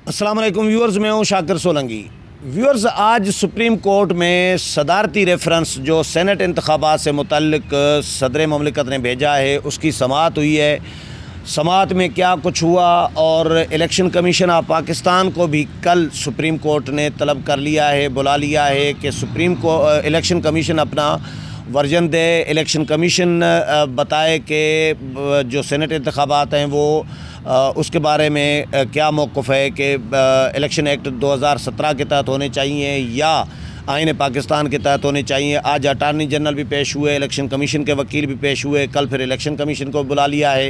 السلام علیکم ویورز، میں ہوں شاکر سولنگی۔ ویورز، آج سپریم کورٹ میں صدارتی ریفرنس جو سینٹ انتخابات سے متعلق صدر مملکت نے بھیجا ہے اس کی سماعت ہوئی ہے۔ سماعت میں کیا کچھ ہوا اور الیکشن کمیشن آف پاکستان کو بھی کل سپریم کورٹ نے طلب کر لیا ہے، بلا لیا ہے کہ الیکشن کمیشن اپنا ورژن دے۔ الیکشن کمیشن بتائے کہ جو سینٹ انتخابات ہیں وہ اس کے بارے میں کیا موقف ہے کہ الیکشن ایکٹ 2017 کے تحت ہونے چاہیے یا آئین پاکستان کے تحت ہونے چاہیے۔ آج اٹارنی جنرل بھی پیش ہوئے، الیکشن کمیشن کے وکیل بھی پیش ہوئے، کل پھر الیکشن کمیشن کو بلا لیا ہے۔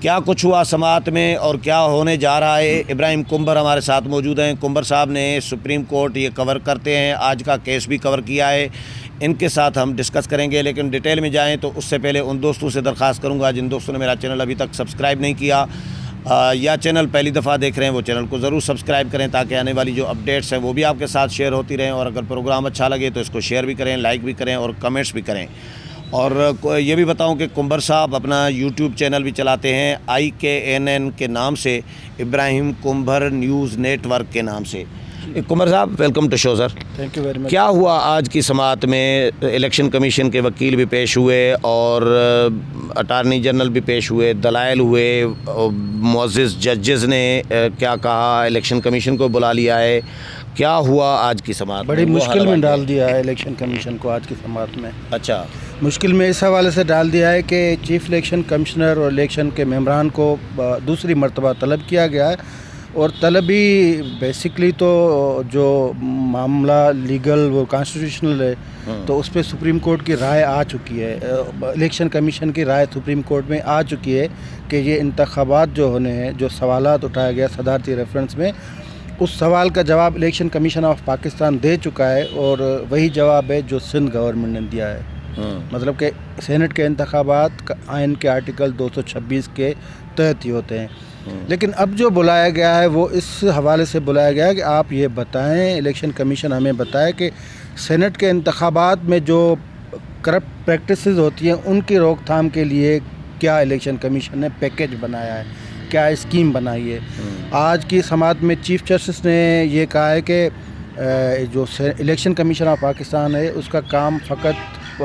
کیا کچھ ہوا سماعت میں اور کیا ہونے جا رہا ہے؟ ابراہیم کنبر ہمارے ساتھ موجود ہیں۔ کنبر صاحب نے جن کورٹ یہ کور کرتے ہیں، آج کا کیس بھی کور کیا ہے، ان کے ساتھ ہم ڈسکس کریں گے۔ لیکن ڈیٹیل میں جائیں تو اس سے پہلے ان دوستوں سے درخواست کروں گا جن دوستوں نے میرا چینل ابھی تک سبسکرائب نہیں کیا یا چینل پہلی دفعہ دیکھ رہے ہیں، وہ چینل کو ضرور سبسکرائب کریں تاکہ آنے والی جو اپڈیٹس ہیں وہ بھی آپ کے ساتھ شیئر ہوتی رہیں، اور اگر پروگرام اچھا لگے تو اس کو شیئر بھی کریں، لائک بھی کریں اور کمنٹس بھی کریں۔ اور یہ بھی بتاؤں کہ کنبر صاحب اپنا یوٹیوب چینل بھی چلاتے ہیں IKNN کے نام سے، Ibrahim Kanbar news network کے نام سے۔ Kanbar sahab, welcome to show sir. Thank you very much. کیا ہوا آج کی سماعت میں؟ الیکشن کمیشن کے وکیل بھی پیش ہوئے اور اٹارنی جنرل بھی پیش ہوئے، دلائل ہوئے، معزز ججز نے کیا کہا، الیکشن کمیشن کو بلا لیا ہے۔ کیا ہوا آج کی سماعت؟ بڑی مشکل میں ڈال دیا ہے الیکشن کمیشن کو آج کی سماعت میں۔ اچھا، مشکل میں اس حوالے سے ڈال دیا ہے کہ چیف الیکشن کمشنر اور الیکشن کے ممبران کو دوسری مرتبہ طلب کیا گیا ہے، اور طلب ہی بیسکلی تو جو معاملہ لیگل وہ کانسٹیٹیوشنل ہے تو اس پہ سپریم کورٹ کی رائے آ چکی ہے، الیکشن کمیشن کی رائے سپریم کورٹ میں آ چکی ہے کہ یہ انتخابات جو ہونے ہیں، جو سوالات اٹھایا گیا صدارتی ریفرنس میں، اس سوال کا جواب الیکشن کمیشن آف پاکستان دے چکا ہے، اور وہی جواب ہے جو سندھ گورنمنٹ نے دیا ہے۔ مطلب کہ سینٹ کے انتخابات آئین کے آرٹیکل 226 کے تحت ہی ہوتے ہیں۔ لیکن اب جو بلایا گیا ہے وہ اس حوالے سے بلایا گیا ہے کہ آپ یہ بتائیں، الیکشن کمیشن ہمیں بتائے کہ سینٹ کے انتخابات میں جو کرپٹ پریکٹسز ہوتی ہیں ان کی روک تھام کے لیے کیا الیکشن کمیشن نے پیکیج بنایا ہے، کیا اسکیم بنائی ہے۔ آج کی سماعت میں چیف جسٹس نے یہ کہا ہے کہ جو الیکشن کمیشن آف پاکستان ہے اس کا کام فقط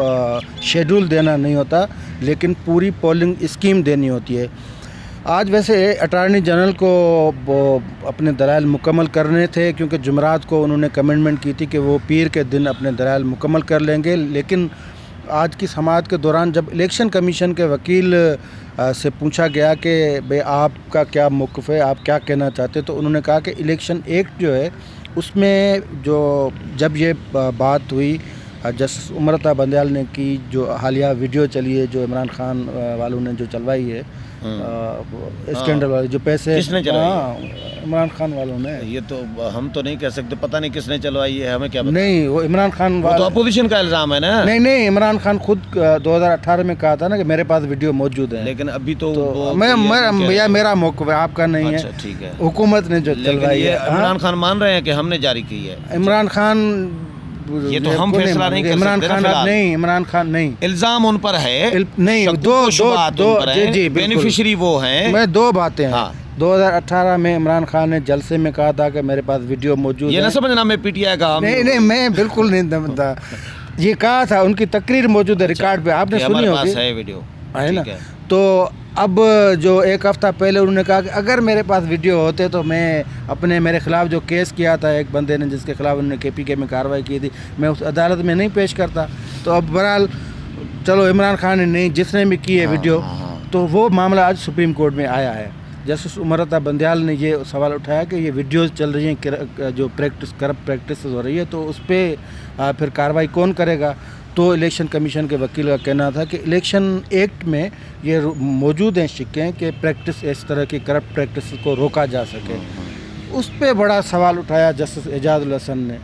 شیڈول دینا نہیں ہوتا لیکن پوری پولنگ اسکیم دینی ہوتی ہے۔ آج ویسے اٹارنی جنرل کو اپنے دلائل مکمل کرنے تھے، کیونکہ جمعرات کو انہوں نے کمٹمنٹ کی تھی کہ وہ پیر کے دن اپنے دلائل مکمل کر لیں گے، لیکن آج کی سماعت کے دوران جب الیکشن کمیشن کے وکیل سے پوچھا گیا کہ بھئی آپ کا کیا موقف ہے، آپ کیا کہنا چاہتے، تو انہوں نے کہا کہ الیکشن ایکٹ جو ہے اس میں جب یہ بات ہوئی، جسٹس عمرتا بندیال نے کی، جو حالیہ ویڈیو چلی ہے جو عمران خان والوں نے جو چلوائی ہے، اسکینڈل والے جو پیسے کس نے چلوائی؟ عمران خان والوں نے۔ یہ تو ہم تو نہیں کہہ سکتے، پتہ نہیں کس نے چلوائی ہے، ہمیں کیا پتہ؟ نہیں، وہ عمران خان وہ تو اپوزیشن کا الزام ہے نا۔ نہیں، عمران خان خود 2018 میں کہا تھا نا کہ میرے پاس ویڈیو موجود ہے، لیکن ابھی تو میرا موقف ہے، آپ کا نہیں ہے۔ اچھا ٹھیک ہے، حکومت نے جو چلوائی ہے، عمران خان مان رہے ہیں کہ ہم نے جاری کی ہے۔ عمران خان یہ تو ہم فیصلہ نہیں کر سکتے۔ عمران خان نہیں، الزام ان پر ہے، نہیں، دو جی بینیفیشری وہ ہیں۔ میں دو باتیں ہیں۔ 2018 میں عمران خان نے جلسے میں کہا تھا کہ میرے پاس ویڈیو موجود ہے۔ یہ نہ سمجھنا میں PTI کا، نہیں، میں بالکل نہیں دمتا، یہ کہا تھا، ان کی تقریر موجود ہے ریکارڈ پہ، آپ نے سنی ہوگی، ہے ویڈیو ہے نا۔ تو اب جو ایک ہفتہ پہلے انہوں نے کہا کہ اگر میرے پاس ویڈیو ہوتے تو میں میرے خلاف جو کیس کیا تھا ایک بندے نے، جس کے خلاف انہوں نے KPK میں کارروائی کی تھی، میں اس عدالت میں نہیں پیش کرتا۔ تو اب بہرحال چلو عمران خان نے نہیں، جس نے بھی کی ہے ویڈیو، تو وہ معاملہ آج سپریم کورٹ میں آیا ہے۔ جسٹس عمرتا بندیال نے یہ سوال اٹھایا کہ یہ ویڈیوز چل رہی ہیں جو کرپٹ پریکٹسز ہو رہی ہے، تو اس پہ پھر کارروائی کون کرے گا؟ تو الیکشن کمیشن کے وکیل کا کہنا تھا کہ الیکشن ایکٹ میں یہ موجود ہیں شکیں کہ پریکٹس اس طرح کی کرپٹ پریکٹس کو روکا جا سکے۔ اس پہ بڑا سوال اٹھایا جسٹس اعجاز الحسن نے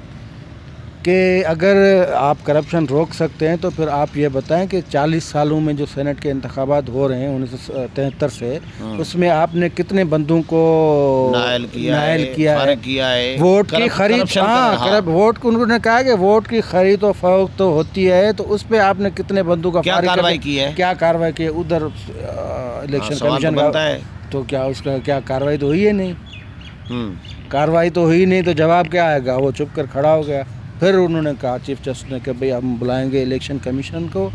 کہ اگر آپ کرپشن روک سکتے ہیں تو پھر آپ یہ بتائیں کہ 40 سالوں میں جو سینٹ کے انتخابات ہو رہے ہیں 1973 سے، اس میں آپ نے کتنے بندوں کو نائل کیا ہے؟ ووٹ کی خرید، ووٹ کو انہوں نے کہا کہ ووٹ کی خرید و فروخت تو ہوتی ہے، تو اس پہ آپ نے کتنے بندوں کا کیا کارروائی کی ہے؟ ادھر الیکشن کمیشن کا، تو کیا اس کا کیا کارروائی تو ہوئی ہے نہیں۔ कार्रवाई तो हुई नहीं, तो जवाब क्या आएगा? वो चुप कर खड़ा हो गया। फिर उन्होंने कहा चीफ जस्टिस ने कि भाई हम बुलाएंगे इलेक्शन कमीशन को,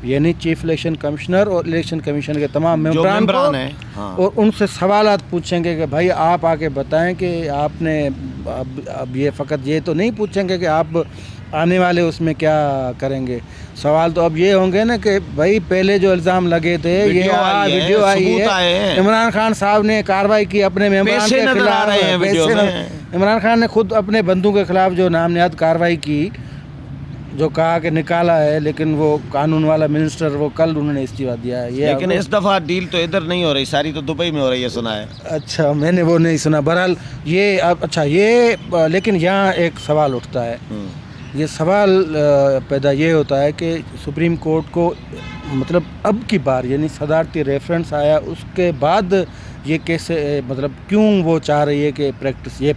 यानी चीफ इलेक्शन कमिश्नर और इलेक्शन कमीशन के तमाम मेंबरान को, और उनसे सवालात पूछेंगे कि भाई आप आके बताएं कि आपने अब ये फ़कत ये तो नहीं पूछेंगे कि आप आने वाले उसमें क्या करेंगे। सवाल तो अब ये होंगे ना कि भाई पहले जो इल्ज़ाम लगे थे, ये वीडियो आई है, इमरान खान साहब ने कार्रवाई की अपने मेंबरान के खिलाफ, इमरान खान ने खुद अपने बंधु के खिलाफ जो नामनिहाद कार्रवाई की, जो कहा कि निकाला है, लेकिन वो कानून वाला मिनिस्टर वो कल उन्होंने इस्तीफा दिया है। ये लेकिन इस दफ़ा डील तो इधर नहीं हो रही, सारी तो दुबई में हो रही है, सुना है। अच्छा, मैंने वो नहीं सुना। बहरहाल ये अब अच्छा ये, लेकिन यहाँ एक सवाल उठता है, ये सवाल पैदा ये होता है कि सुप्रीम कोर्ट को मतलब अब की बार यानी सदारती रेफरेंस आया, उसके बाद ये कैसे मतलब क्यों वो चाह रही है कि प्रैक्टिस ये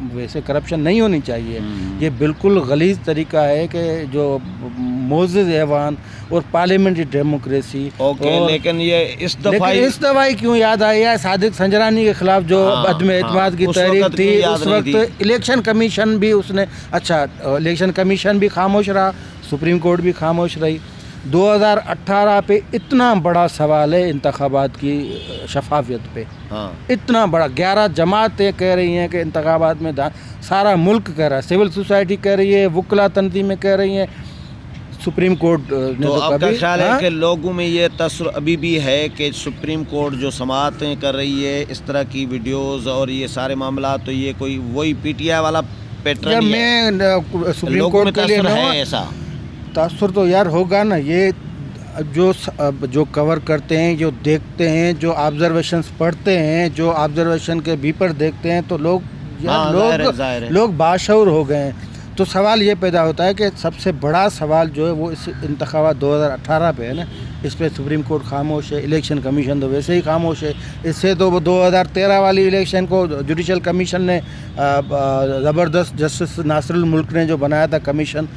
वैसे करप्शन नहीं होनी चाहिए। ये बिल्कुल गलीज़ तरीका है कि जो मोअज़्ज़ज़ ऐवान और पार्लियामेंट्री डेमोक्रेसी। लेकिन ये इस दफ़ा क्यों याद आई है? सादिक संजरानी के खिलाफ जो अदम एतमाद की तहरीक थी, उस वक्त इलेक्शन कमीशन भी उसने, अच्छा इलेक्शन कमीशन भी खामोश रहा, सुप्रीम कोर्ट भी खामोश रही। 2018 पे इतना बड़ा सवाल है इंतखाबात की शफाफियत पे, इतना बड़ा, 11 जमातें कह रही हैं कि इंतखाबात में सारा मुल्क कह रहा है, सिविल सोसाइटी कह रही है, वकला तंजीमें कह रही हैं, सुप्रीम कोर्ट ने तो आपका ख्याल है कि लोगों में ये तस्वर अभी भी है कि सुप्रीम कोर्ट जो समाअतें कर रही है, इस तरह की वीडियोज़ और ये सारे मामला, तो ये कोई वही PTI वाला पैटर्न मैं सुप्रीम कोर्ट के लिए है ऐसा तासुर तो यार होगा ना। ये जो कवर करते हैं, जो देखते हैं, जो ऑब्जर्वेशंस पढ़ते हैं, जो ऑब्जर्वेशन के भीतर देखते हैं, तो लोग यार लोग बाशऊर हो गए हैं। तो सवाल ये पैदा होता है कि सबसे बड़ा सवाल जो है वो इस इंतखाबात 2018 पे है ना, इस पर सुप्रीम कोर्ट खामोश है, इलेक्शन कमीशन तो वैसे ही खामोश है। इससे तो वो 2013 वाली इलेक्शन को जुडिशल कमीशन ने ज़बरदस्त जस्टिस नासिरुल मुल्क ने जो बनाया था कमीशन,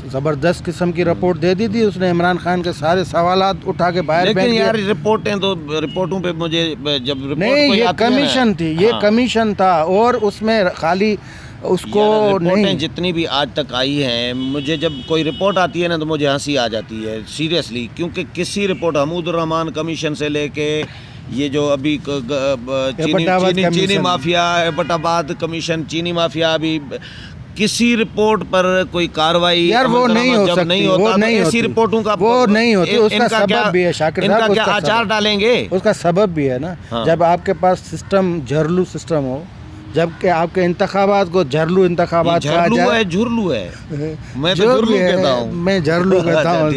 ज़बरदस्त किस्म की रिपोर्ट दे दी थी उसने, इमरान खान के सारे सवालात उठा के बाहर फेंक दिए। यार रिपोर्टें तो रिपोर्टों पे मुझे जब रिपोर्ट नहीं, ये कमीशन थी, ये कमीशन था, और उसमें खाली उसको नहीं, जितनी भी आज तक आई हैं, मुझे जब कोई रिपोर्ट आती है ना तो मुझे हंसी आ जाती है सीरियसली, क्योंकि किसी रिपोर्ट हमूदुर रहमान कमीशन से लेके ये जो अभी चीनी माफिया, एबटाबाद कमीशन, चीनी माफिया, अभी किसी रिपोर्ट पर कोई कार्रवाई यार वो नहीं हो सकती, नहीं होता, वो नहीं होती, रिपोर्टों का वो नहीं होती। उसका सबब भी है शाकिर साहब, क्या आचार डालेंगे, उसका सबब भी है ना। जब आपके पास सिस्टम झरलू सिस्टम हो, जबकि आपके इंतखाबात को झरलू इंतखाबात कहा जाए, झुरलू है, मैं झरलू कहता हूँ, मैं झरलू कहता हूँ।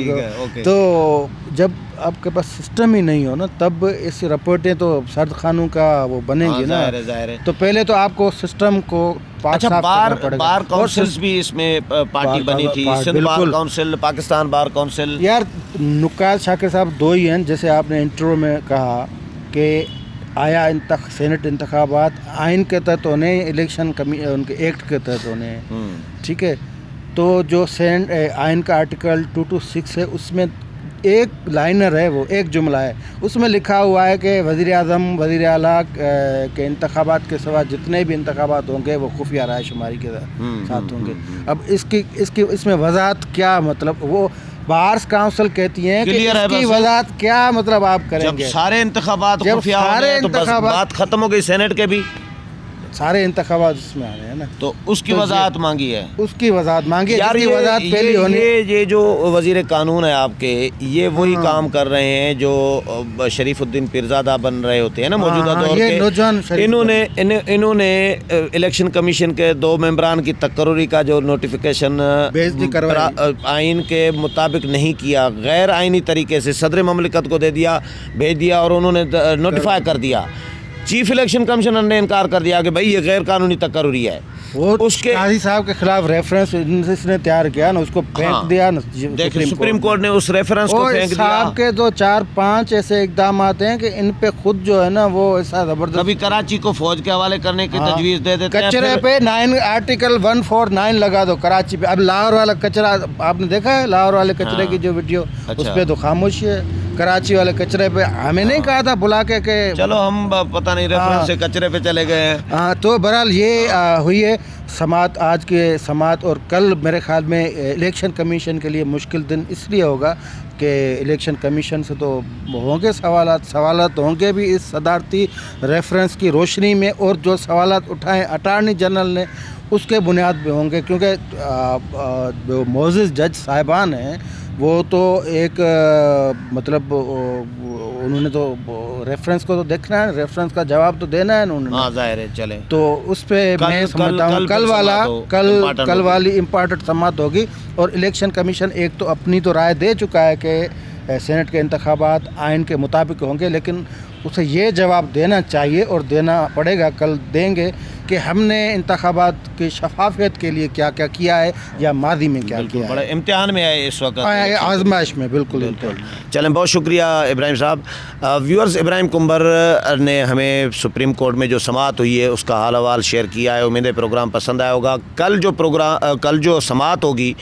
तो जब आपके पास सिस्टम ही नहीं हो ना, तब इस रिपोर्टें तो सर्द खानों का वो बनेंगी ना। तो पहले तो आपको सिस्टम को बार काउंसिल्स भी इसमें पार्टी बनी थी, Sindh bar council, Pakistan bar council. यार नुकात शाकिर साहब दो ही हैं, जैसे आपने इंट्रो में कहा कि आया सेनेट इंतखाबात आइन के तहत होने, इलेक्शन उनके एक्ट के तहत होने, ठीक है। तो जो आइन का आर्टिकल 226 है, उसमें एक लाइनर है, वो एक जुमला है, उसमें लिखा हुआ है कि वज़ीर आज़म वज़ीर आला के इंतखाबात के सिवा जितने भी इंतखाबात होंगे वो खुफिया राय शुमारी के साथ होंगे। अब इसमें वजाहत क्या, मतलब वो बार्स काउंसिल कहती हैं कि इसकी वजाहत क्या मतलब आप करेंगे। जब सारे इंतखाबात खुफिया हो गए तो बस बात खत्म हो गई, सेनेट के भी सारे इंतखाबात इसमें आ रहे हैं ना, तो उसकी वजाहत मांगी है, उसकी वजाहत मांगी यार। ये जो वज़ीर कानून है आपके, ये वही काम कर रहे हैं जो शरीफुद्दीन पीरज़ादा बन रहे होते हैं ना मौजूदा दौर के। इन्होंने इलेक्शन कमीशन के 2 मेंबरान की तकर्री का जो नोटिफिकेशन आइन के मुताबिक नहीं किया, गैर आइनी तरीके से सदर ममलिकत को दे दिया, भेज दिया, और उन्होंने नोटिफाई कर दिया। चीफ इलेक्शन कमिश्नर ने इनकार कर दिया कि भाई ये गैर कानूनी तकर्री है। वो उसके काजी साहब के खिलाफ रेफरेंस इसने तैयार किया ना, उसको फेंक दिया ना सुप्रीम कोर्ट ने, उस रेफरेंस को फेंक दिया। साहब के 2-4-5 ऐसे इकदाम आते हैं कि इन पे खुद जो है ना वो ऐसा जबरदस्त, कभी कराची को फौज के हवाले करने की तजवीज़ दे देते हैं, कचरे पे आर्टिकल 149 लगा दो कराची पे। अब लाहौर वाला कचरा आपने देखा है, लाहौर वाले कचरे की जो वीडियो, उस पर तो खामोशी है। कराची वाले कचरे पे हमें नहीं कहा था बुला के चलो हम पता नहीं रेफरेंस से कचरे पे चले गए हैं। हाँ, तो बहरहाल ये हुई है समात, आज के समात। और कल मेरे ख्याल में इलेक्शन कमीशन के लिए मुश्किल दिन इसलिए होगा कि इलेक्शन कमीशन से तो होंगे सवालात होंगे भी इस सदारती रेफरेंस की रोशनी में, और जो सवालात उठाए अटार्नी जनरल ने उसके बुनियाद पे होंगे, क्योंकि जो मोअज़्ज़िज़ जज साहिबान हैं वो तो एक मतलब उन्होंने तो रेफरेंस को तो देखना है, रेफरेंस का जवाब तो देना है उन्होंने। हाँ जाहिर है, चले तो उस पे मैं समझता हूँ कल वाली इम्पॉर्टेंट समात होगी। और इलेक्शन कमीशन एक तो अपनी तो राय दे चुका है कि सेनेट के इंतखाबात आइन के मुताबिक होंगे, लेकिन उसे ये जवाब देना चाहिए और देना पड़ेगा, कल देंगे, कि हमने इंतखाबात की शफाफियत के लिए क्या क्या किया है या मादी में क्या किया बड़े इम्तिहान में है इस वक्त, आजमाइश में। बिल्कुल। चलें, बहुत शुक्रिया इब्राहिम साहब। व्यूअर्स, इब्राहिम कुंबर ने हमें सुप्रीम कोर्ट में जो समात हुई है उसका हाल अहवाल शेयर किया है। उम्मीद है प्रोग्राम पसंद आया होगा। कल जो समात होगी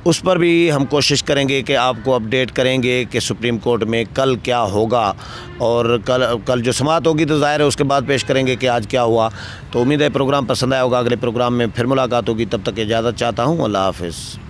उस पर भी हम कोशिश करेंगे कि आपको अपडेट करेंगे कि सुप्रीम कोर्ट में कल क्या होगा, और कल जो समात होगी तो ज़ाहिर है उसके बाद पेश करेंगे कि आज क्या हुआ। तो उम्मीद है प्रोग्राम पसंद आया होगा। अगले प्रोग्राम में फिर मुलाकात होगी, तब तक इजाज़त चाहता हूँ। अल्लाह हाफ़िज़।